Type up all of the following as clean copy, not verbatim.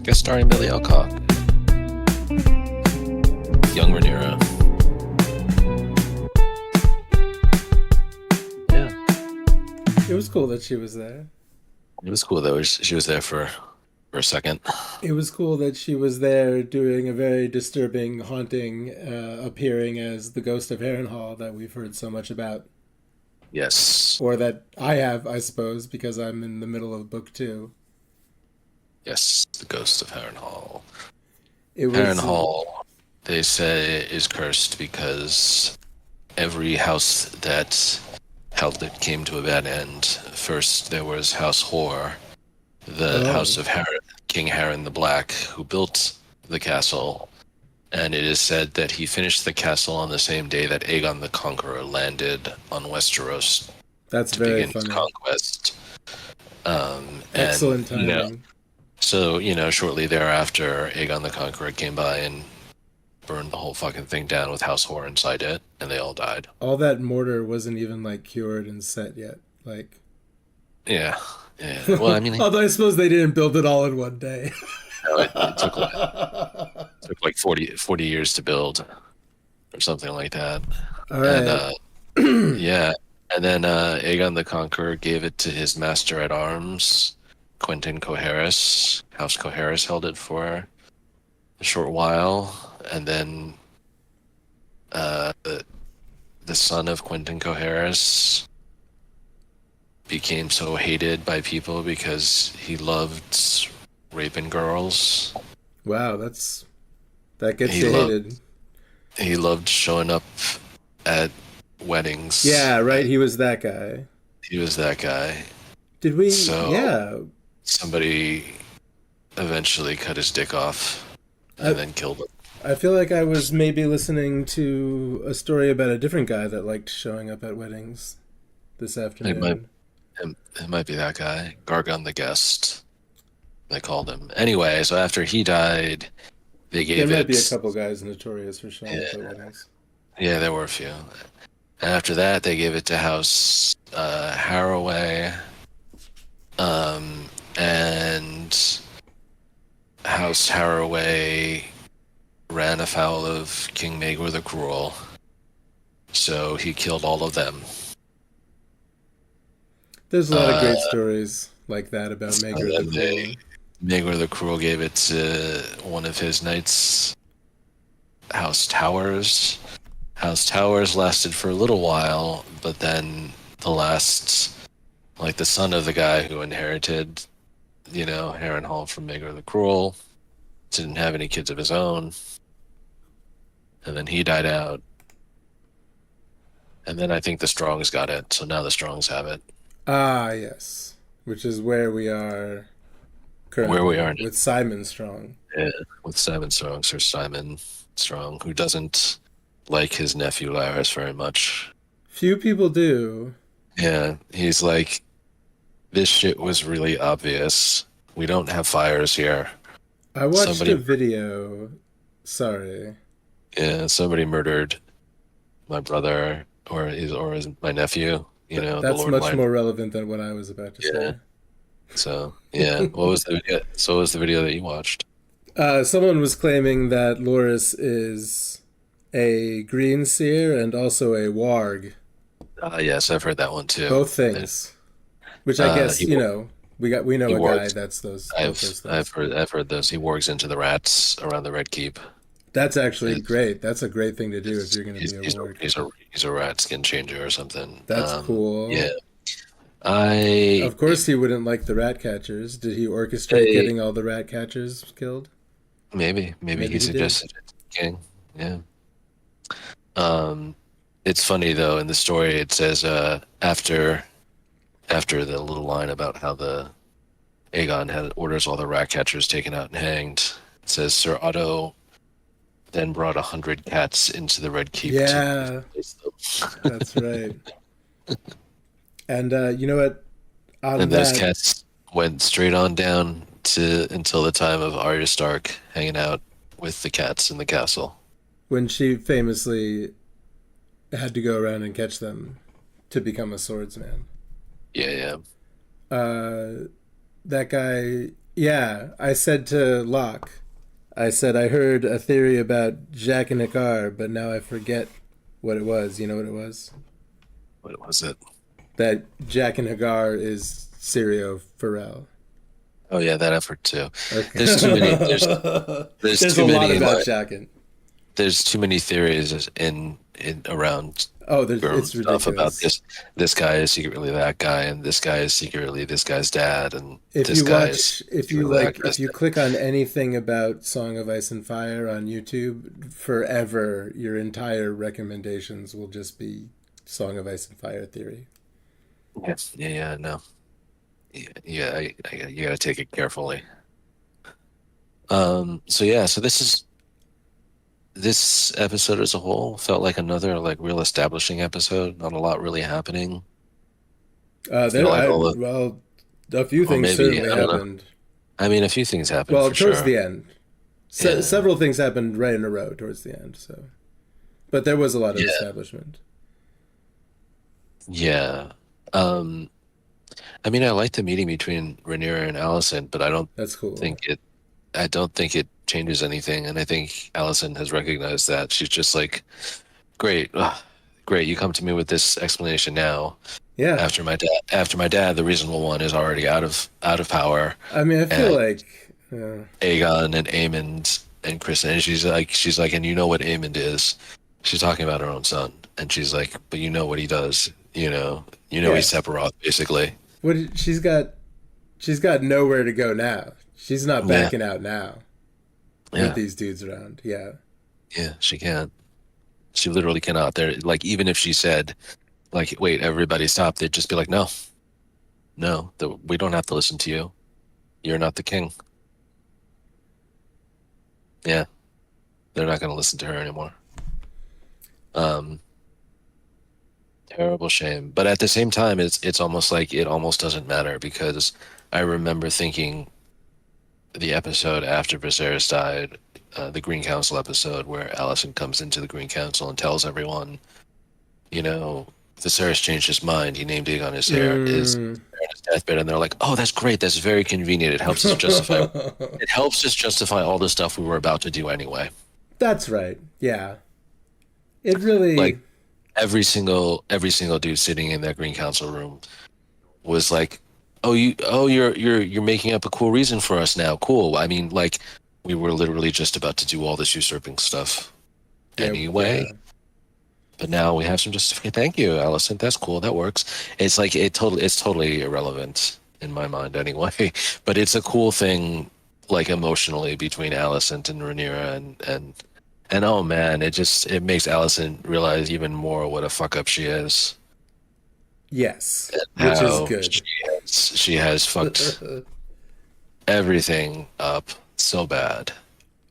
Guest starring Billy Alcock, young Rhaenyra. Yeah, It was cool that she was there. it was cool though. She was there for a second. It was cool that she was there doing a very disturbing, haunting, appearing as the ghost of Harrenhal that we've heard so much about. Yes, Or that I have, I suppose, because I'm in the middle of book two. yes, the ghost of Harrenhal. It was, Harrenhal, they say, is cursed because every house that held it came to a bad end. First, there was House Hor, the house oh, of King Harren the Black, who built the castle, and it is said that he finished the castle on the same day that Aegon the Conqueror landed on Westeros that's to very begin his funny. conquest. And Excellent timing. shortly thereafter, Aegon the Conqueror came by and burned the whole fucking thing down with House Hor inside it, and they all died. All that mortar wasn't even like cured and set yet. Like, Yeah, yeah. Well, I mean, although I suppose they didn't build it all in one day. it took like 40 years to build, or something like that. All And right. yeah, and then Aegon the Conqueror gave it to his master at arms, Quentin Coharis. House Coharis held it for a short while, and then the son of Quentin Coharis became so hated by people because he loved raping girls. Wow, that gets He you loved hated. he loved showing up at weddings. Yeah, right. He was that guy. He was that guy. Did we? So Yeah. somebody eventually cut his dick off I and then killed him. I feel like I was maybe listening to a story about a different guy that liked showing up at weddings this It might afternoon. it might be that guy, Gargon the Guest. They called him. Anyway, so after he died, they There gave might be a it. couple guys notorious for showing up at Yeah, weddings. yeah, there were a few. And after that, they gave it to House Haraway, and House Haraway ran afoul of King Maegor the Cruel, so he killed all of them. There's a lot of Uh, great stories like that about so Maegor the then Cruel. Maegor the Cruel gave it to one of his knights, House Towers. House Towers lasted for a little while, but then the last, like the son of the guy who inherited, Harrenhal from Maegor the Cruel, didn't have any kids of his own, and then he died out. And then I think the Strongs got it, so now the Strongs have it. Ah, yes. Which is where we are Where we currently are with Simon Strong. now, with Simon Strong, Sir Simon Strong, who doesn't like his nephew Laris very much. Few people do. Yeah, he's like, this shit was really obvious. We don't have fires here. I watched a Somebody, video. Sorry. yeah, somebody murdered my brother or my nephew. The That's Lord much Lion. more relevant than what I was about to Yeah. say. So yeah, what was the video? So what was the video that you watched? Someone was claiming that Loris is a green seer and also a warg. Yes, I've heard that one too. Both things. Which I guess, He wor- we he know a guy works. that's those both I've those I've things. heard I've heard those. He works into the rats around the Red Keep. That's actually He's great. That's a great thing to do if you're going to he's be a he's a warg. he's a, he's a rat skin changer or something. That's Yeah, cool. I Of course, he wouldn't like the rat catchers. Did he orchestrate I getting all the rat catchers killed? maybe he Maybe he did. suggested it to King. Yeah. Um, it's funny though in the story it says after the little line about how the Aegon had orders all the rat catchers taken out and hanged. It says Sir Otto then brought 100 cats into the Red Keep to Yeah, replace them. that's right. And you know what? On And those that, cats went straight on down to until the time of Arya Stark hanging out with the cats in the castle. when she famously had to go around and catch them to become a swordsman, Yeah, yeah. uh, that guy Yeah, I said to Locke, I said I heard a theory about Jacques and Hagar, but now I forget what it was. You know what it was? What was it? That Jacques and Hagar is Sirio Pharrell. Oh yeah, that effort too. Okay. There's too many. There's There's a too lot many about like Jacques and there's too many theories in around oh, girl it's stuff about ridiculous. this guy is secretly that guy, and this guy is secretly this guy's dad, and this guy is secretly that If guy's you dad. click on anything about Song of Ice and Fire on YouTube, forever your entire recommendations will just be Song of Ice and Fire theory. Yes. Yeah, yeah, no. Yeah, yeah, you gotta take it carefully. So yeah, so this episode as a whole felt like another like real establishing episode. Not a lot really happening. Feel like all the, well, a few or things maybe certainly I don't know. happened. I mean, a few things happened Well, for towards sure. the end, Yeah, several things happened right in a row towards the end. So, but there was a lot of yeah, establishment. yeah. Um, I mean, I like the meeting between Rhaenyra and Allison, but That's cool. think it, I don't think it changes anything. And I think Allison has recognized that. She's just like, great, great. You come to me with this explanation now. Yeah, After my dad, the reasonable one is already out of power, I mean, I feel and like Aegon and Aemond and Kristen, and she's like, and you know what Aemond is? She's talking about her own son, and she's like, but you know what he does, he's yeah. Sephiroth, basically. She's got nowhere to go now. She's not Yeah, backing out now with yeah, these dudes around. Yeah. yeah. She can't. She literally cannot. There, like, even if she said, like, wait, everybody stop, they'd just be like, no, no, we don't have to listen to you. You're not the king. Yeah, they're not going to listen to her anymore. Um, Terrible shame. But at the same time, it's almost like it almost doesn't matter because I remember thinking the episode after Viserys died, the Green Council episode where Alicent comes into the Green Council and tells everyone, you know, Viserys changed his mind. He named Aegon his heir, his Mm. deathbed, and they're like, "Oh, that's great. That's very convenient. It helps us justify. It helps us justify all the stuff we were about to do anyway." That's right. Yeah. It Like really. every single dude sitting in that Green Council room was like, "Oh, you're making up a cool reason for us now. Cool. I mean, like, we were literally just about to do all this usurping stuff Yeah. anyway." Yeah. But now we have some justification. Thank you, Allison. That's cool. That works. It's like it's totally irrelevant in my mind anyway. But it's a cool thing, like emotionally between Allison and Rhaenyra and oh man, it makes Allison realize even more what a fuck up she is. Yes. Which is How good. she has fucked everything up so bad.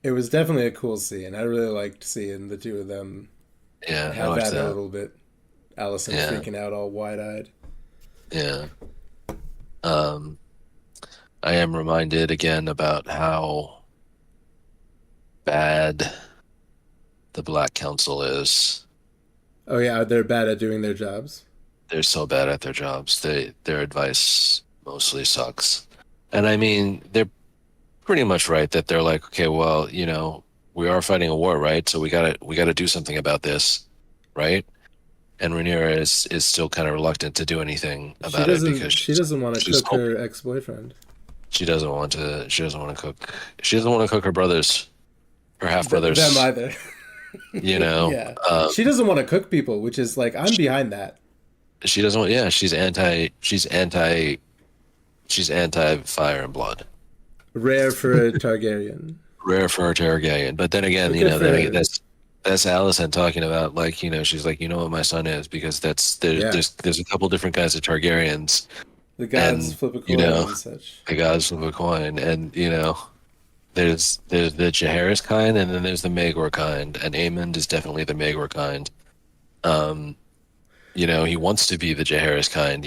It was definitely a cool scene. I really liked seeing the two of them Yeah, I have liked at it a that. little bit. Allison Yeah, freaking out all wide eyed. yeah. Um, I am reminded again about how bad the Black Council is. Oh, yeah. They're bad at doing their jobs. They're so bad at their jobs. Their advice mostly sucks. And I mean, they're pretty much right that they're like, okay, well, we are fighting a war, right? So we gotta do something about this, right? And Rhaenyra is still kind of reluctant to do anything about it because She doesn't want to she's cook hoping her ex boyfriend. she doesn't want to cook her brothers, her half Them brothers, either. you know. Yeah. Um, She doesn't want to cook people, which is like, I'm behind that. she doesn't want, yeah, she's anti fire and blood. Rare for a Targaryen. Rare for a Targaryen. But then again, But good for her. that's Alicent talking about, like, she's like, you know what my son is, because Yeah. there's a couple different kinds of Targaryens, The gods and flip a you coin know and such. the gods of a coin, and there's the Jaehaerys kind, and then there's the Maegor kind, and Aemond is definitely the Maegor kind. Um, he wants to be the Jaehaerys kind.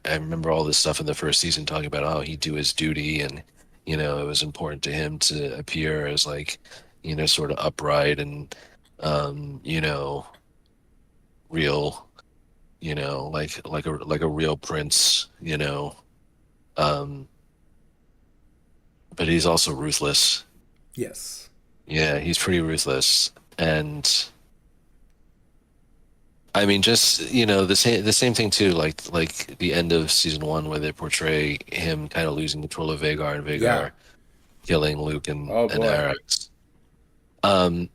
I remember all this stuff in the first season talking about how he'd do his duty, and it was important to him to appear as, like, sort of upright and real, like a real prince. Um, but he's also ruthless. Yes. Yeah, he's pretty ruthless. And I mean, just the same thing too. Like the end of season one, where they portray him kind of losing control of Vagar and Yeah. Vagar killing Luke and Oh and boy. Arax. Um,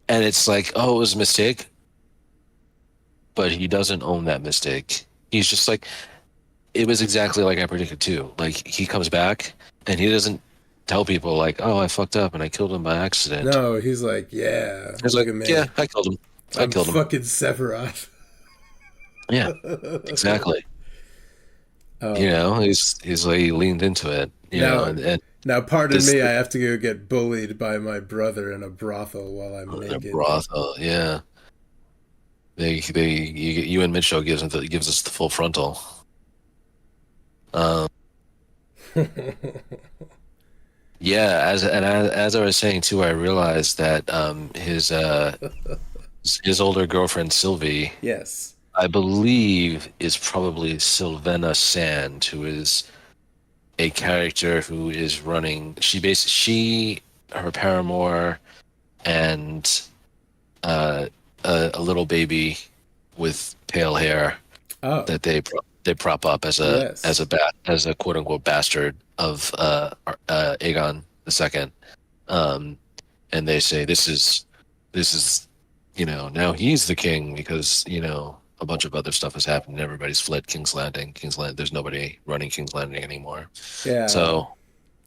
and it's like, oh, it was a mistake, but he doesn't own that mistake. He's just like, it was exactly like I predicted too. Like he comes back and he doesn't tell people like, oh, I fucked up and I killed him by accident. No, he's like, yeah, He's look like, at yeah, me. I killed him. I I'm killed him. fucking Sephiroth. Yeah, exactly. um, He's like he leaned into it, now, and now, pardon this me. I have to go get bullied by my brother in a brothel while I'm a naked. brothel, yeah. You and Mitchell gives us the full frontal. Um, yeah, as I was saying too, I realized that his older girlfriend Sylvie, Yes. I believe, is probably Sylvena Sand, who is a character who is running. Her paramour, and a little baby with pale hair Oh, that they prop up yes. as a quote unquote bastard of Aegon the Second, um, and they say this is now he's the king because a bunch of other stuff has happened and everybody's fled King's Landing. There's nobody running King's Landing anymore, Yeah. so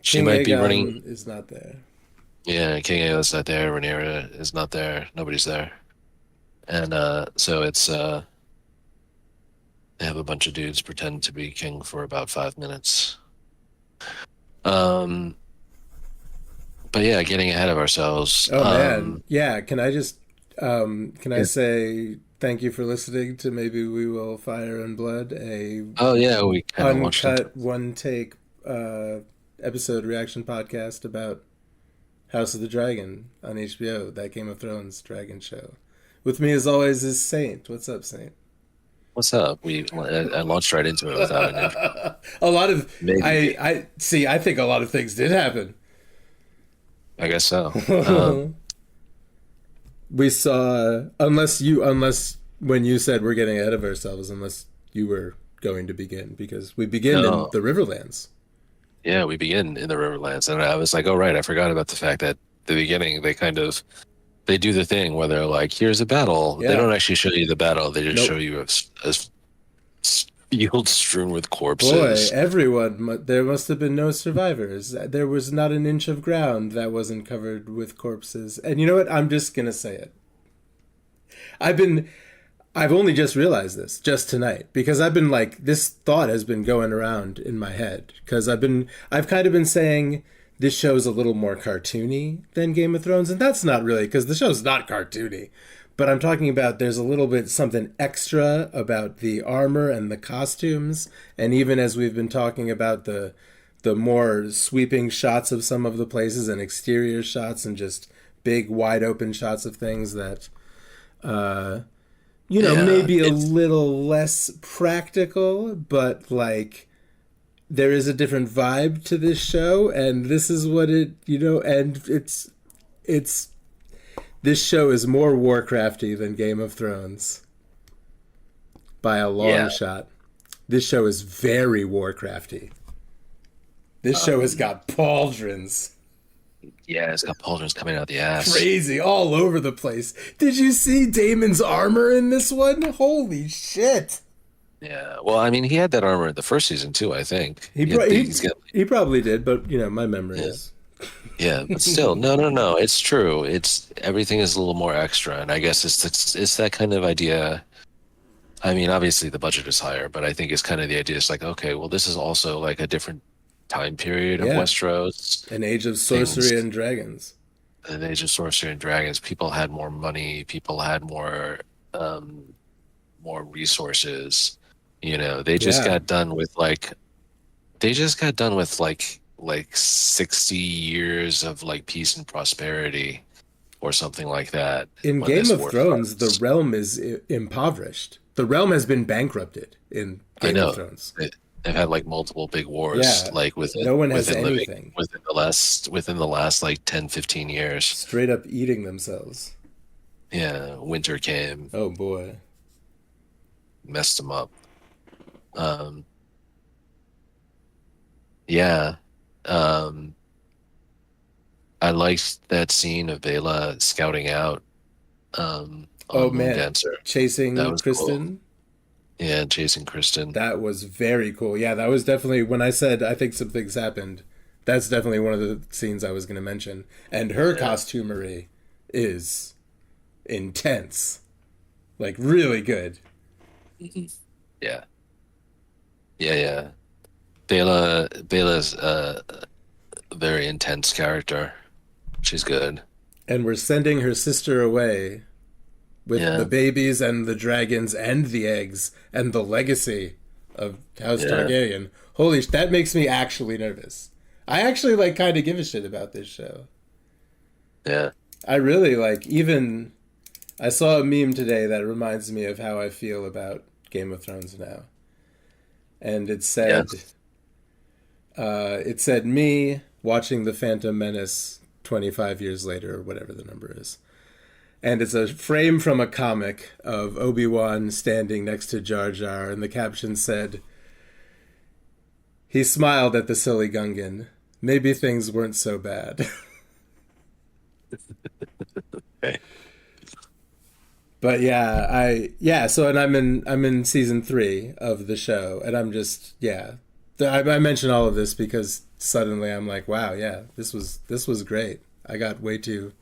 she King might be running. Aegon is not there. Yeah, King Aegon's not there. Rhaenyra is not there. Nobody's there, and so it's they have a bunch of dudes pretend to be king for about 5 minutes. Um, but yeah, getting ahead of ourselves. Oh man. Yeah. Can I Yeah. say thank you for listening to Maybe We Will Fire and Blood, a Oh yeah, we kind of launched into. uncut one take episode reaction podcast about House of the Dragon on HBO, that Game of Thrones dragon show. With me as always is Saint. What's up, Saint? What's up? I launched right into it without an intro. A lot of Maybe I see. I think a lot of things did happen. I guess so. We saw, unless when you said we're getting ahead of ourselves, unless you were going to begin, because we begin in No, the Riverlands. yeah, we begin in the Riverlands, and I was like, oh right, I forgot about the fact that the beginning they do the thing where they're like, here's a battle. They Yeah. don't actually show you the battle. They just show Nope. you a field strewn with Boy, corpses. there must have been no survivors. There was not an inch of ground that wasn't covered with corpses. And you know what? I'm just gonna say it. I've been I've only just realized this just tonight because I've been like this thought has been going around in my head because I've kind of been saying this show's a little more cartoony than Game of Thrones, and that's not really because the show's not cartoony. But I'm talking about there's a little bit something extra about the armor and the costumes, and even as we've been talking about the more sweeping shots of some of the places and exterior shots and just big wide open shots of things that Yeah, maybe a it's little less practical, but like there is a different vibe to this show, and this is what and it's this show is more Warcrafty than Game of Thrones by a long yeah. shot. This show is very Warcrafty. This show has Um, got pauldrons. yeah, it's got pauldrons coming out the ass. Crazy all over the place. Did you see Damon's armor in this one? Holy shit. Yeah. Well, I mean, he had that armor in the first season too, I think. He, pro- he He's got, he probably did, but my memory yeah, is. yeah, but still, no, no, no. It's true. It's everything is a little more extra, and I guess it's that kind of idea. I mean, obviously the budget is higher, but I think it's kind of the idea. It's like, okay, well, this is also like a different time period of Yeah, Westeros. an age of Things, sorcery and dragons. the Age of Sorcery and Dragons. People had more money. People had um, more resources. They just Yeah. got done with like 60 years of like peace and prosperity or something like that In when Game this of war Thrones, the starts. realm is impoverished. The realm has been bankrupted in I Game of know Thrones. they, they've had like multiple big wars Yeah. like No one has within living anything. within the last like 10, 15 years. Straight up eating themselves. Yeah, winter came, Oh boy. messed them up. Um, yeah. Um, I liked that scene of Bela scouting out Oh on man, Moondancer. That chasing was cool. Kristen. Yeah, chasing Kristen. That was very cool. Yeah, that was definitely when I said I think some things happened. That's definitely one of the scenes I was going to mention. And her Yeah. costumery is intense. Like really good. Mhm. Yeah. Yeah, yeah. Bela's a very intense character. She's good. And we're sending her sister away with the Yeah. babies and the dragons and the eggs and the legacy of House Yeah. Targaryen. Holy, that makes me actually nervous. I actually like kind of give a shit about this show. Yeah. I really like even I saw a meme today that reminds me of how I feel about Game of Thrones now. And Yeah. it said me watching The Phantom Menace 25 years later or whatever the number is. And it's a frame from a comic of Obi-Wan standing next to Jar Jar, and the caption said, "He smiled at the silly Gungan. Maybe things weren't so bad." Okay. But so and I'm in season 3 of the show, and I'm just I mention all of this because suddenly I'm like, wow, yeah, this was great. I got way too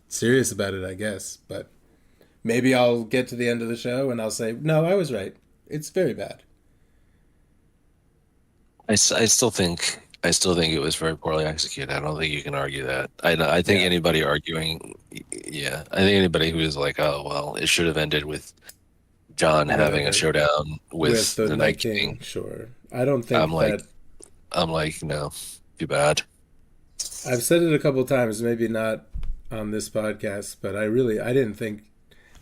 serious about it, I guess, but maybe I'll get to the end of the show and I'll say, no, I was right. It's very bad. I still think it was very poorly executed. I don't think you can argue that. I think Yeah, anybody arguing, yeah, I think anybody who is like, oh well, it should have ended with John having a whatever. showdown With with the the Night Night King, King. sure. I don't I'm think like, that no, too bad. I've said it a couple times, maybe not on this podcast, but I didn't think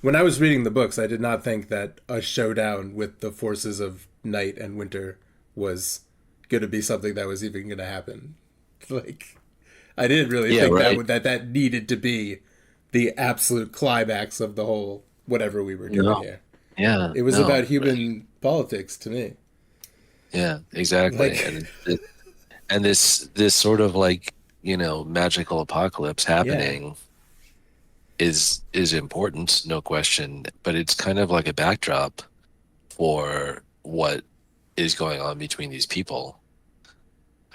when I was reading the books, I did not think that a showdown with the forces of night and winter was going to be something that was even going to happen. Like, I didn't really Yeah, think right. that needed to be the absolute climax of the whole whatever we were doing No. here. Yeah, It was no. about human politics to me. Yeah, exactly. Like, And this sort of like, magical apocalypse yeah. happening is important, no question, but it's kind of like a backdrop for what is going on between these people.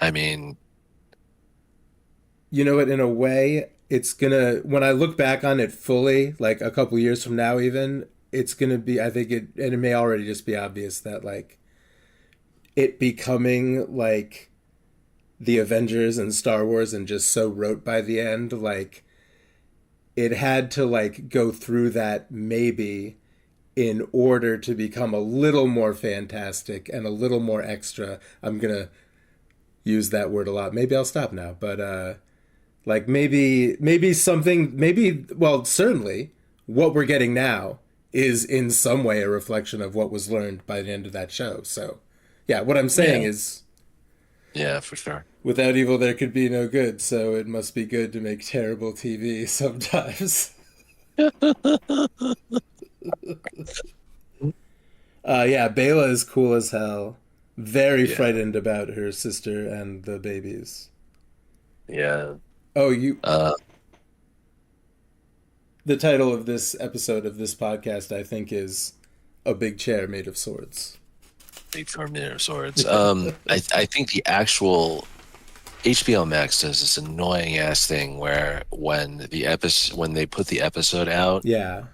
I mean, You know what? In a way, it's gonna. When I look back on it fully, like a couple years from now, even it's gonna be. I think it, and it may already just be obvious that like it becoming like the Avengers and Star Wars and just so rote by the end, like it had to like go through that maybe in order to become a little more fantastic and a little more extra. I'm gonna use that word a lot. Maybe I'll stop now, but like maybe something maybe well certainly what we're getting now is in some way a reflection of what was learned by the end of that show. So yeah, what I'm saying yeah, is yeah, for sure. without evil there could be no good, so it must be good to make terrible TV sometimes. Yeah, Bela is cool as hell. Very Yeah, frightened about her sister and the babies. yeah. Oh, you Uh, the title of this episode of this podcast I think is A Big Chair Made of Swords. big Terminator swords. I think the actual HBO Max does this annoying ass thing where when they put the episode out Yeah.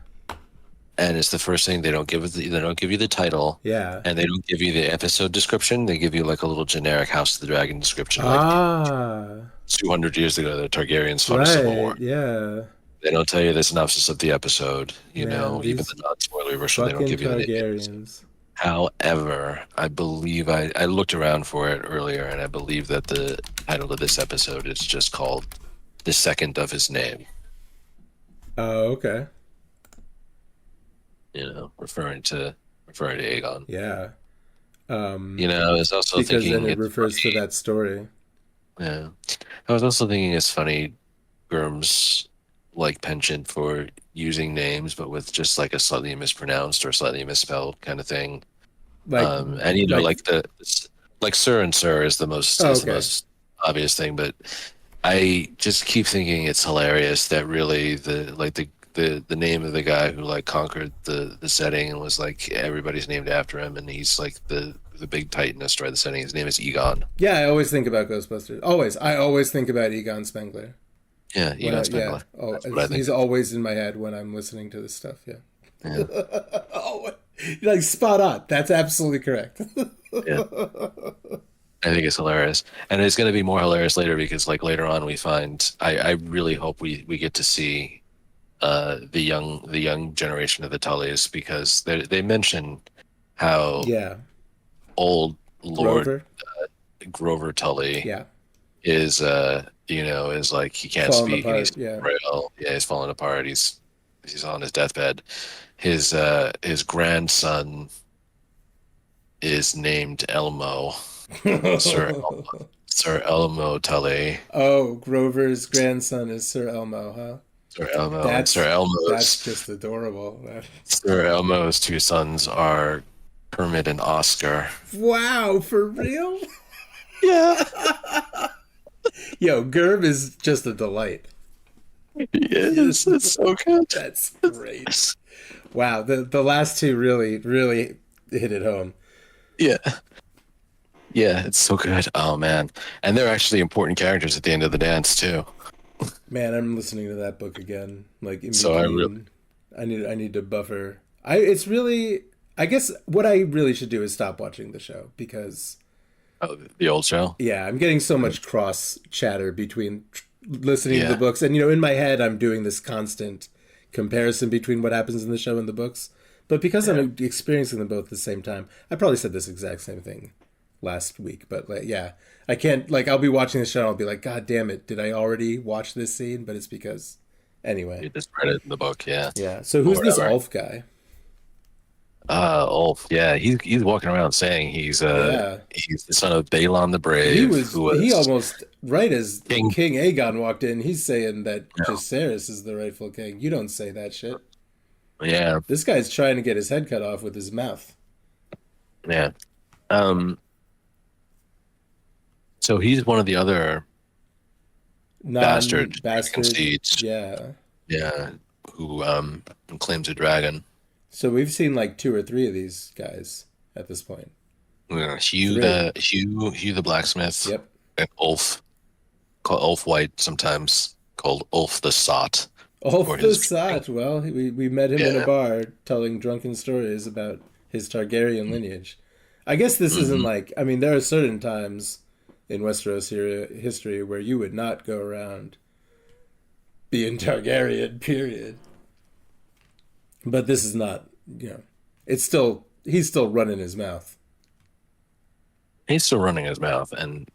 and it's the first thing they don't give you the title Yeah. and they don't give you the episode description. They give you like a little generic House of the Dragon description, like Ah. 200 years ago the Targaryens fought a civil war. Right. Yeah. They don't tell you the synopsis of the episode, Man, even these the non-spoiler version. They don't fucking give you the name. Targaryens. However, I believe I looked around for it earlier, and I believe that the title of this episode is just called "The Second of His Name." Oh, okay. Referring to Aegon. Yeah. I was also because then thinking it it's refers to funny. that story. Yeah, I was also thinking it's funny, Gurm's like penchant for using names, but with just like a slightly mispronounced or slightly misspelled kind of thing. Like, And like, like like Sir and Sir is oh, is the okay. most obvious thing, but I just keep thinking it's hilarious that really the name of the guy who like conquered the setting and was like everybody's named after him, and he's like the big titan astride the setting. His name is Egon. Yeah, I always think about Ghostbusters. Always, I always think about Egon Spengler. Yeah, When Egon I, yeah, Spengler. oh, That's what I think he's of. always in my head when I'm listening to this stuff. Yeah. Yeah, Oh, you're like spot on. That's absolutely correct. yeah. I think it's hilarious, and it's going to be more hilarious later because like later on we find I really hope we get to see the young generation of the Tullys because they mention how Yeah, old Lord Grover. Grover Tully Yeah, is is like he can't falling speak and he's apart. Yeah. frail. Yeah, he's falling apart. He's on his deathbed. His grandson is named Elmo, Sir Sir Elmo Tully. Oh, Grover's grandson is Sir Elmo, huh? Sir Elmo and That's that's just adorable. Sir Elmo's two sons are Kermit and Oscar. Wow, for real? Yeah. Yo, Gerb is just a delight. Yes, it's so good. That's great. Wow, the last two really hit it home. Yeah. Yeah, it's so good. Oh man. And they're actually important characters at the end of the dance too. Man, I'm listening to that book again. Like in So I really between, I need to buffer. It's really, I guess what I really should do is stop watching the show because oh, the old show. yeah, I'm getting so much cross chatter between listening to the Yeah. books and in my head I'm doing this constant comparison between what happens in the show and the books. But because Yeah. I'm experiencing them both at the same time, I probably said this exact same thing last week. But like, yeah, I can't like I'll be watching the show and I'll be like, God damn it, did I already watch this scene? But it's because anyway. You just read it in the book, yeah. Yeah. So Or who's this whatever. Ulf guy? Ulf, yeah, he's walking around saying Yeah. he's the son of Balon the Brave, who He was almost right as king. King Aegon walked in, he's saying that Yeah. Jacaerys is the rightful king. You don't say that shit. Yeah, This guy's trying to get his head cut off with his mouth. yeah. Um, so he's one of the other bastards Non-bastard. concedes, Yeah. yeah, who claims a dragon. So we've seen like two or three of these guys at this point. Yeah, Three. Hugh the blacksmith, Yep. and Ulf, called Ulf White, sometimes called Ulf the Sot Ulf for the his drinking. Sot. Well, we met him in a Yeah. bar telling drunken stories about his Targaryen lineage. I guess this isn't Hmm. like, I mean, there are certain times in Westeros history where you would not go around being Targaryen, period. But this is not, it's still, he's still running his mouth. He's still running his mouth, and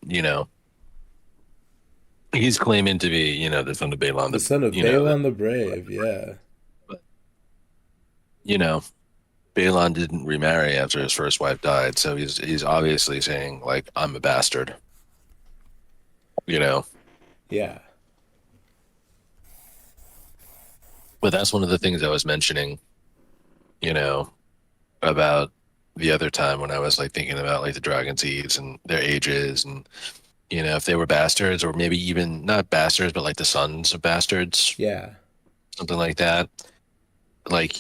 he's claiming to be, the son of Balon, The son of Balon the Brave, yeah. but, you know, Balon didn't remarry after his first wife died, so he's obviously saying like, I'm a bastard, you know. Yeah. But that's one of the things I was mentioning, you know, about the other time when I was like thinking about like the dragon seeds and their ages and if they were bastards or maybe even not bastards but like the sons of bastards, Yeah. something like that. Like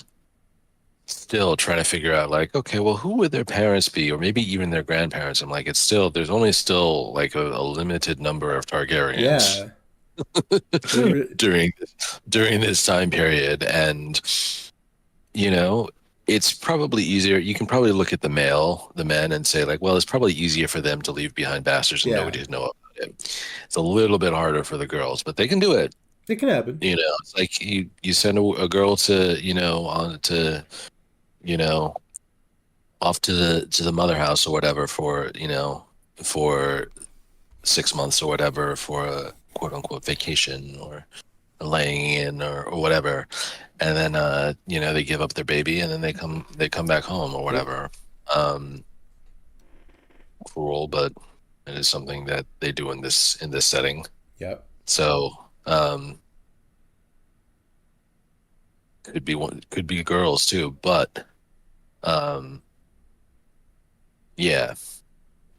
still trying to figure out like, okay, well, who would their parents be or maybe even their grandparents? I'm like, it's still there's only still like a limited number of Targaryens Yeah. There- during this time period, and you know it's probably easier. You can probably look at the men and say like, well, it's probably easier for them to leave behind bastards and yeah. nobody to know about it. It's a little bit harder for the girls, but they can do it. It can happen. It's like you send a girl to on to you know off to the mother house or whatever for for 6 months or whatever for a quote unquote vacation or laying in or whatever, and then they give up their baby and then they come back home or Yep. whatever. um cruel, but it is something that they do in this setting. Yep. So could be girls too, but um, yeah,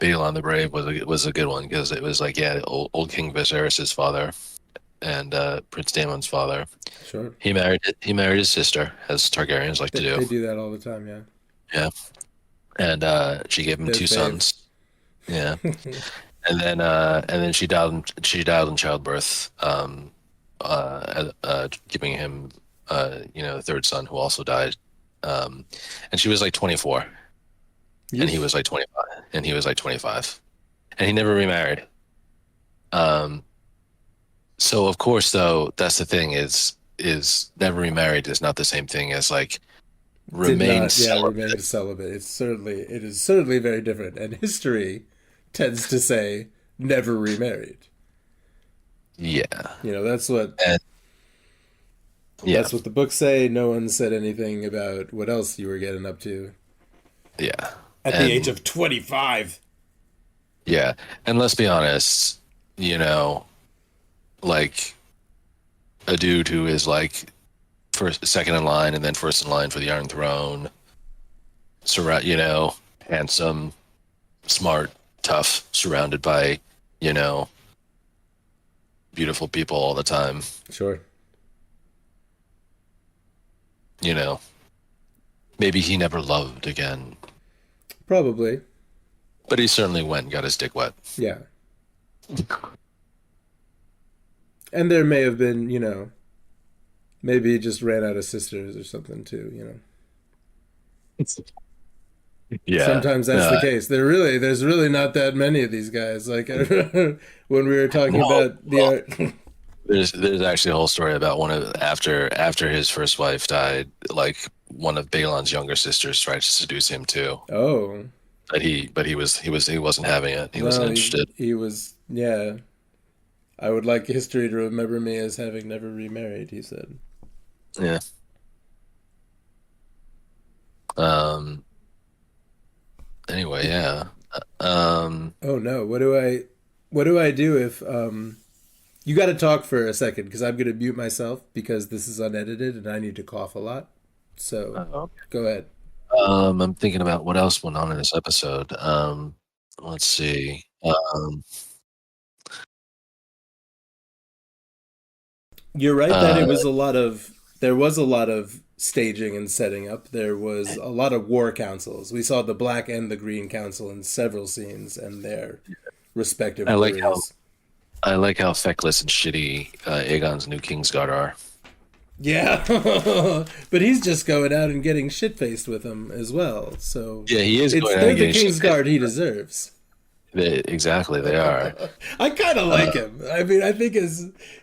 Balon the Brave was a good one because it was like yeah, old King Viserys' father and Prince Daemon's father. Sure. He married his sister, as Targaryens like to do. They do that all the time. Yeah. Yeah, and she gave him Their two fave. sons. Yeah, and then she died in childbirth, giving him the third son who also died. Um, and she was like 24, and he Yeesh. was like 25, and he was like 25, and he never remarried. Um, so of course, though, that's the thing is never remarried is not the same thing as like Did remain not, yeah, celibate. remain celibate. It is certainly very different, and history tends to say never remarried. Yeah, That's what and yeah, the books say. No one said anything about what else you were getting up to yeah, at the age and of 25. yeah, and let's be honest, you know, like a dude who is like first, second in line, and then first in line for the Iron Throne, handsome, smart, tough, surrounded by, you know, beautiful people all the time. Sure. You know, maybe he never loved again, Probably. but he certainly went and got his dick wet. Yeah. And there may have been, maybe he just ran out of sisters or something too. Yeah, Sometimes that's the case. There's really not that many of these guys. Like I remember when we were talking no, about the well, art. there's actually a whole story about one of after his first wife died, like one of Balon's younger sisters tried to seduce him too, Oh, but he wasn't having it. He no, wasn't interested. he was, yeah. I would like history to remember me as having never remarried, he said. Yeah. Um. Anyway, yeah. Oh no, what do I do if you got to talk for a second because I'm going to mute myself because this is unedited and I need to cough a lot. So, Uh, go ahead. I'm thinking about what else went on in this episode. Let's see. You're right that it Uh, was a lot of there was a lot of staging and setting up. There was a lot of war councils. We saw the black and the green council in several scenes and their respective I like how worries. I like how feckless and shitty Aegon's new Kingsguard are. Yeah, but he's just going out and getting shit faced with them as well. So Yeah, he is going out they're and the getting King's shit. Guard he deserves. Exactly, they are. I kind of Uh, like him. I mean, I think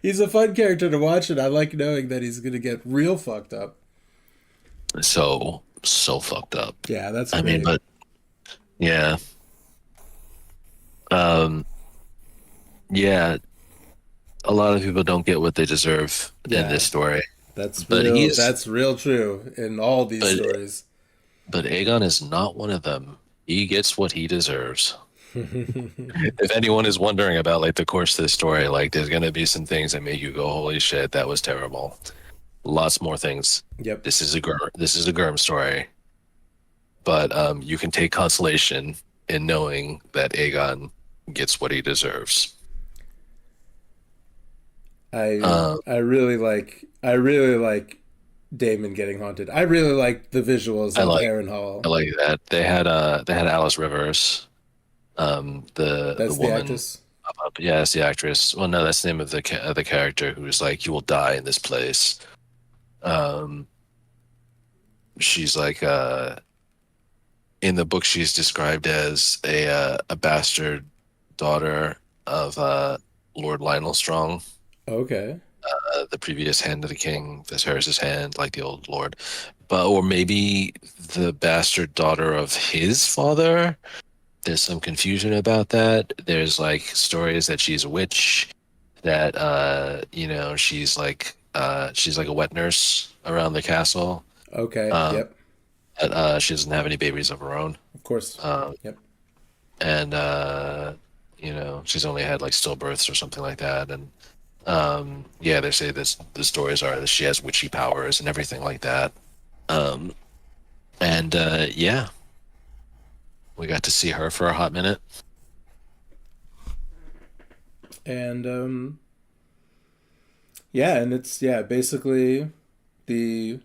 he's a fun character to watch, and I like knowing that he's going to get real fucked up. so fucked up. Yeah, that's I mean, great. but yeah, um, yeah. A lot of people don't get what they deserve in this Yeah, story, that's but real. he's That's real true in all these but stories. but Aegon is not one of them. He gets what he deserves. If anyone is wondering about like the course of the story, like there's gonna be some things that make you go, "Holy shit, that was terrible." Lots more things. Yep. This is a Gurm story, but you can take consolation in knowing that Aegon gets what he deserves. Uh, I really like Damon getting haunted. I really like the visuals I of like Harrenhal. I like that they had Alice Rivers, the That's the woman. actress. Yeah, that's the actress. Well, no, that's the name of of the character who's like, "You will die in this place." Um, she's like in the book she's described as a bastard daughter of Lord Lionel Strong, Okay. the previous hand of the king, Viserys's hand, like the old lord, but or maybe the bastard daughter of his father. There's some confusion about that. There's like stories that she's a witch, that she's like a wet nurse around the castle. Okay. Um, Yep. she doesn't have any babies of her own. Of course. Um, Yep. and she's only had like stillbirths or something like that, and yeah, they say this the stories are that she has witchy powers and everything like that. Um, and yeah, we got to see her for a hot minute. And yeah, and it's basically the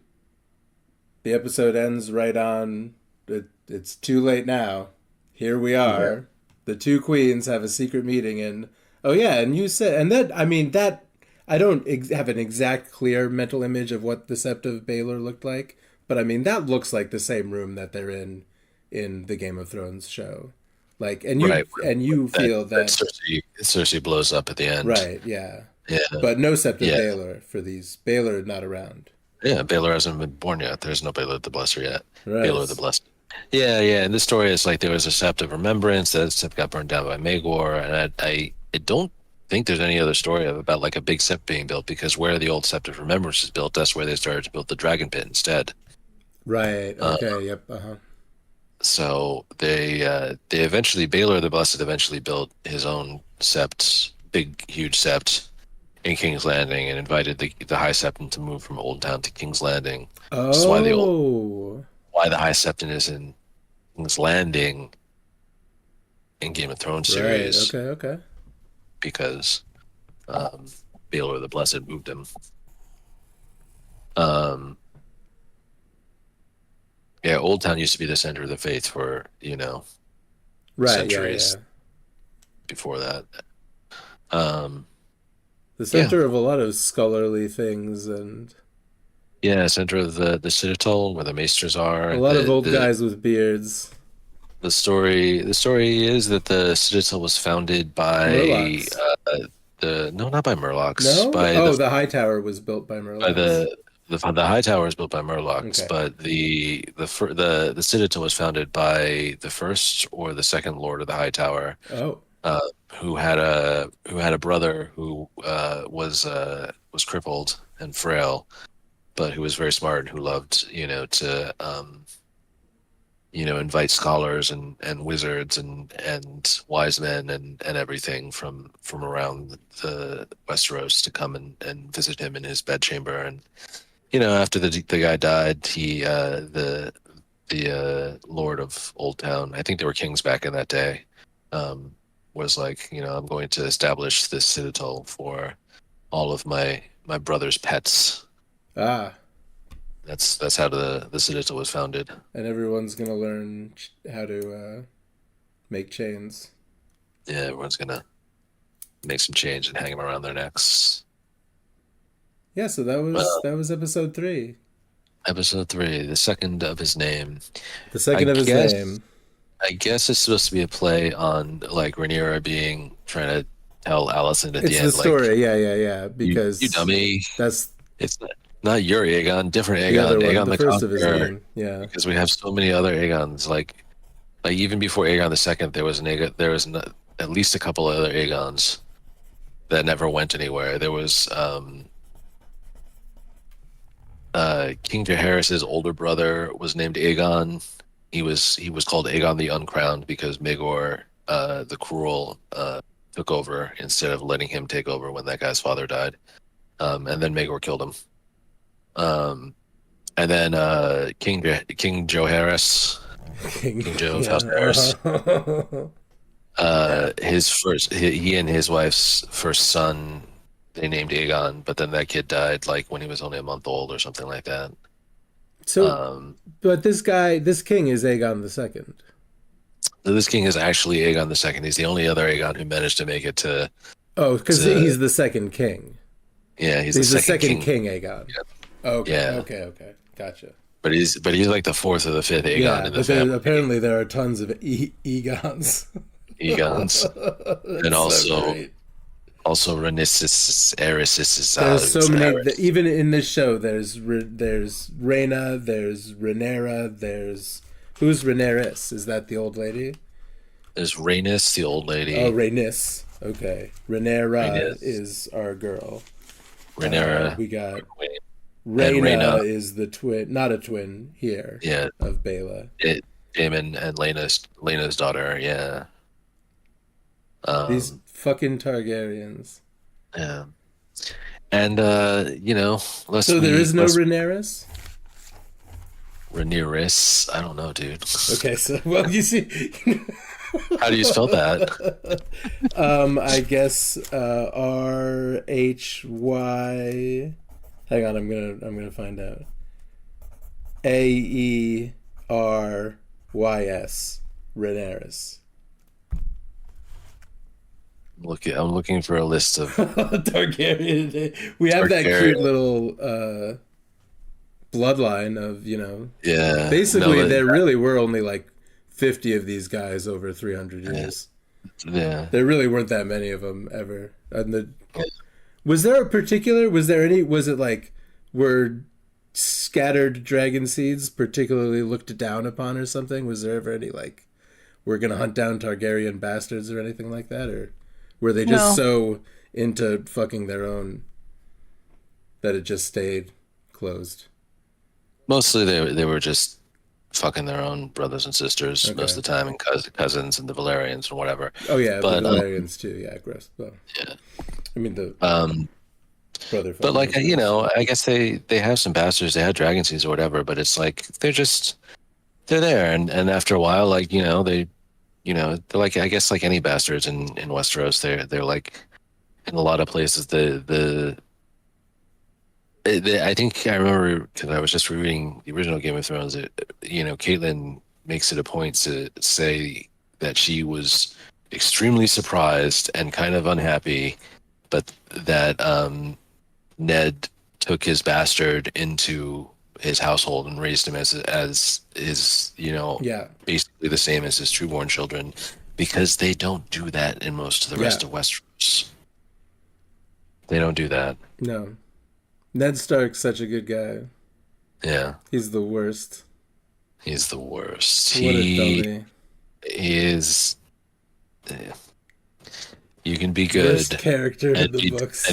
the episode ends right on it's too late now. Here we Yeah. are. The two queens have a secret meeting, and oh yeah, and you said, and that, I mean, that I don't have an exact clear mental image of what the Sept of Baelor looked like, but I mean that looks like the same room that they're in the Game of Thrones show. Like, Right. and you That feel that that, Cersei blows up at the end. right, yeah. Yeah. But no Sept of Yeah. Baelor for these. Baelor not around. Yeah. Baelor hasn't been born yet. There's no Baelor the Blesser yet. Baelor the Right. Blessed. Yeah, yeah. And the story is like there was a Sept of Remembrance that Sept got burned down by Maegor, and I don't think there's any other story about like a big Sept being built, because where the old Sept of Remembrance is built, that's where they started to build the Dragon Pit instead. Right. Uh, Okay. Yep. Uh-huh. so they eventually Baelor the Blessed eventually built his own Sept, big huge Sept in King's Landing, and invited the High Septon to move from Old Town to King's Landing. This is Oh. why the High Septon is in King's Landing in Game of Thrones Right. series, Okay. Okay. because um, Baelor the Blessed moved him. Um, yeah, Old Town used to be the center of the faith for Right. Yeah. Yeah. centuries before that. Um, The yeah, center of a lot of scholarly things and yeah, center of the Citadel where the Maesters a are. lot of old guys with beards. The story is that the Citadel was founded by Murlocs. the no, not by Murlocs, No? Oh, the high tower was built by by Murlocs. the High Tower is built by Murlocs, Okay. but the Citadel was founded by the first or the second Lord of the High Tower, Oh. uh, who had a brother who was crippled and frail, but who was very smart and who loved to invite scholars and wizards and wise men and everything from around the Westeros to come and visit him in his bedchamber. And after the guy died, he the Lord of Old Town, I think they were kings back in that day, was like, I'm going to establish this citadel for all of my brother's pets. Ah. That's how the citadel was founded. And everyone's going to learn how to make chains. Yeah, everyone's gonna make some change and hang them around their necks. Yeah, so Well, that was episode 3. episode 3, the second of his name. The I second of his guess name. I guess it's supposed to be a play on like Rhaenyra trying to tell Alicent at the It's the end, like, story. Yeah, yeah, yeah, you because dummy. that's It's not your Aegon, different the other Aegon, one, Aegon the the first of his Conqueror. name. Yeah. Because we have so many other Aegons. Like even before Aegon the Second, there was an Aegon. There was at least a couple of other Aegons that never went anywhere. There was King Jaehaerys's older brother was named Aegon. He was called Aegon the Uncrowned because Maegor the Cruel took over instead of letting him take over when that guy's father died. And then Maegor killed him. Um, and then King Jaehaerys, King Joe of House Harris. Yeah. He and his wife's first son, they named Aegon, but then that kid died like when he was only a month old or something like that. So, Um, but this king is Aegon the Second. so this king is actually Aegon the Second. He's the only other Aegon who managed to make it to. Oh, because to he's the second king. Yeah, he's He's the the second second king. king Aegon. Okay, Yeah, okay, okay. Gotcha. but he's like the fourth or the fifth Aegon Yeah, in the but there, family. apparently there are tons of Aegons. Aegons, and That's so also great. Rhaenys, Aerys, There's so many. Aerys. Even in this show, there's Rhaena, there's Rhaenyra, there's who's Rhaenyra? Is that the old lady? There's Rhaenys, the old Oh, lady. Rhaenys. Okay, Rhaenyra Rhaenys, is our girl. Rhaenyra, We got Queen, and Rhaena Rhaena. is the twin, not a twin here Yeah, of Bela. Daemon and Lena's daughter. Yeah. These fucking Targaryens. Yeah. And let's So there we is no let's Rhaenyra? Rhaenyra. I don't know, dude. Okay, so well, you see, How do you spell that? I guess RHY. Hang on, I'm gonna find out. AERYS. Rhaenyra. I'm looking for a list of Targaryen. We have that Targaryen. cute little bloodline of Yeah. Basically, No, there really were only like 50 of these guys over 300 years. yeah. There really weren't that many of them ever. And was there a particular? Was there any? Was it like were scattered dragon seeds particularly looked down upon or something? Was there ever any like we're gonna hunt down Targaryen bastards or anything like that, or were they just No. so into fucking their own that it just stayed closed? Mostly they were just fucking their own brothers and sisters Okay. most of the time, and cousins and the Valerians and whatever. Oh yeah, the But Valerians too. Yeah, gross. Well, yeah. I mean the Um, brother. but like fucking I guess they have some bastards. They had dragon seeds or whatever. But it's like they're there, and after a while, like they're like I guess like any bastards in Westeros. They're like in a lot of places I think I remember because I was just reading the original Game of Thrones. Caitlin makes it a point to say that she was extremely surprised and kind of unhappy, but that Ned took his bastard into his household and raised him as his, Yeah, basically the same as his trueborn children, because they don't do that in most of the rest Yeah. of Westeros. They don't do that. no. Ned Stark's such a good guy. Yeah. He's the worst. He's the worst. What a He dummy. is. You can be Worst good character in and the be books.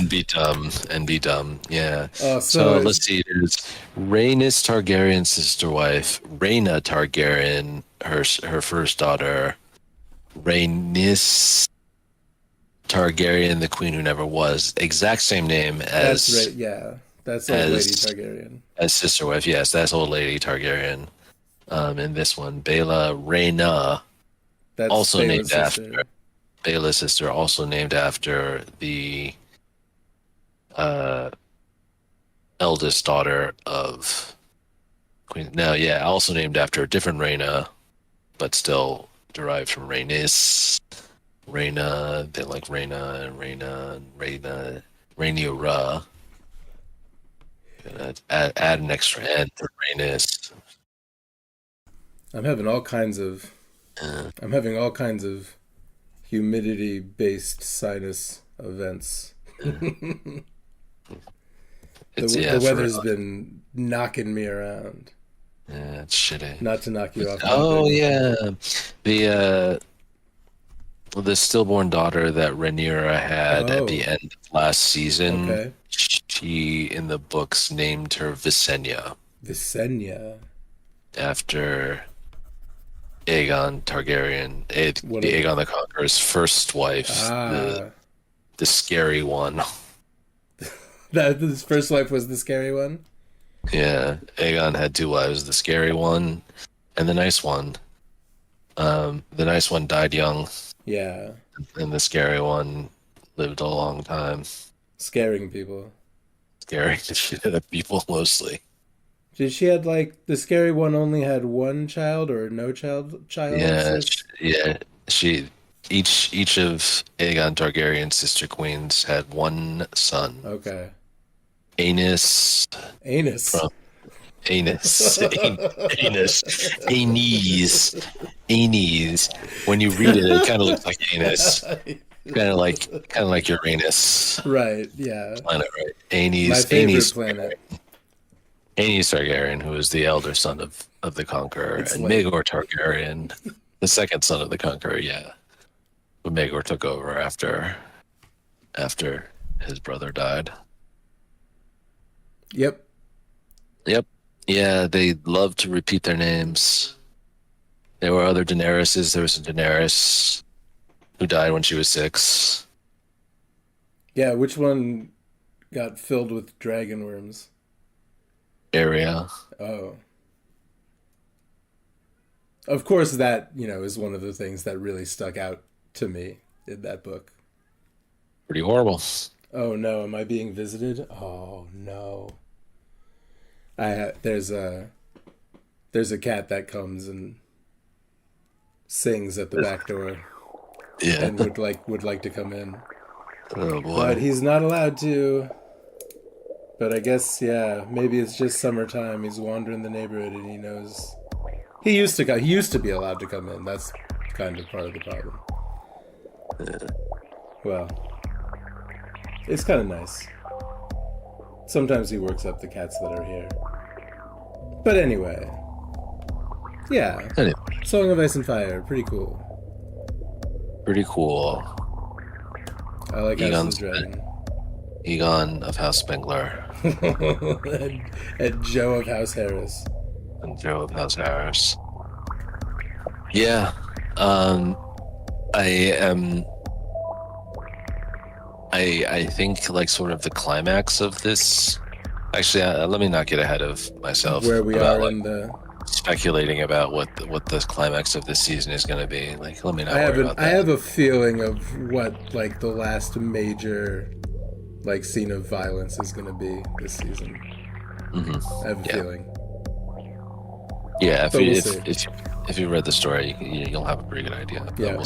dumb. Yeah. Oh, So so let's see. There's Rhaenys Targaryen's sister wife, Rhaena Targaryen, her first daughter, Rhaenys Targaryen, the queen who never was. Exact same name that's as right. Yeah, that's old Lady as Targaryen. as sister wife. Yes, that's old lady Targaryen. In this one, Baela Rhaena, That's also Baela's named sister. after Baela's sister, also named after the uh, eldest daughter of Queen. No, yeah, also named after a different Rhaena, but still derived from Rhaenys. Rhaena, they like Rhaena, Rhaenyra. Gonna add an extra N for Rhaenys. I'm having all kinds of. Uh, I'm having all kinds of humidity-based sinus events. the yeah, the for weather's been knocking me around. yeah, it's shitty. Not to knock you off Oh topic. yeah, the stillborn daughter that Rhaenyra had at the Oh, end of last season. okay. She in the books named her Visenya Visenya. after Aegon Targaryen, What the a Aegon the Conqueror's first wife, ah. the scary one. That his first wife was the scary one. Yeah, Aegon had two wives, the scary one and the nice one. The nice one died young, Yeah, and the scary one lived a long time, scaring people. scaring the shit out of people mostly. Did she had like the scary one only had one child or no Yeah, childless? yeah. She each of Aegon Targaryen's sister queens had one son, Okay, Aenys anus. from Aenys, Aenys, Aenys, Aenys. When you read it, it kind of looks like Aenys, kind of like Uranus Right, yeah. planet, right? My Aenys, favorite planet. Aenys Targaryen, who was the elder son of the Conqueror, It's and late. Maegor Targaryen, the second son of the Conqueror. Yeah, but Maegor took over after his brother died. Yep. Yep. Yeah, they love to repeat their names. There were other Daenerys's. There was a Daenerys who died when she was 6. Yeah, which one got filled with dragon worms? Area. Oh. Of course, that, is one of the things that really stuck out to me in that book. Pretty horrible. Oh no, am I being visited? Oh no. There's a cat that comes and sings at the back door Yeah. and would like to come in. Oh boy. But he's not allowed to. But I guess, yeah, maybe it's just summertime. He's wandering the neighborhood and he knows. He used to be allowed to come in. That's kind of part of the problem. Well, it's kind of nice. Sometimes he works up the cats that are here. But anyway. Yeah. Anyway, Song of Ice and Fire, pretty cool. pretty cool. I like House of Egon's the Dragon. Egon of House Spengler and Joe of House Harris. and Joe of House Harris. Yeah. I think like sort of the climax of this. Actually, let me not get ahead of myself. Where we about, are like, in the. speculating about what the climax of this season is going to be. Like, let me not worry about that. I have a feeling of what like the last major like scene of violence is going to be this season. Mm-hmm. I have a feeling. Yeah, But we'll see. if you read the story, you'll have a pretty good idea. But Yeah.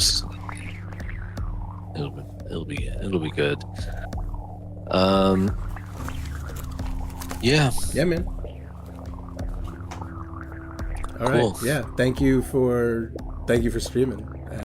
It'll be good. Yeah. Yeah, man. All Cool. right. Yeah. Thank you for streaming.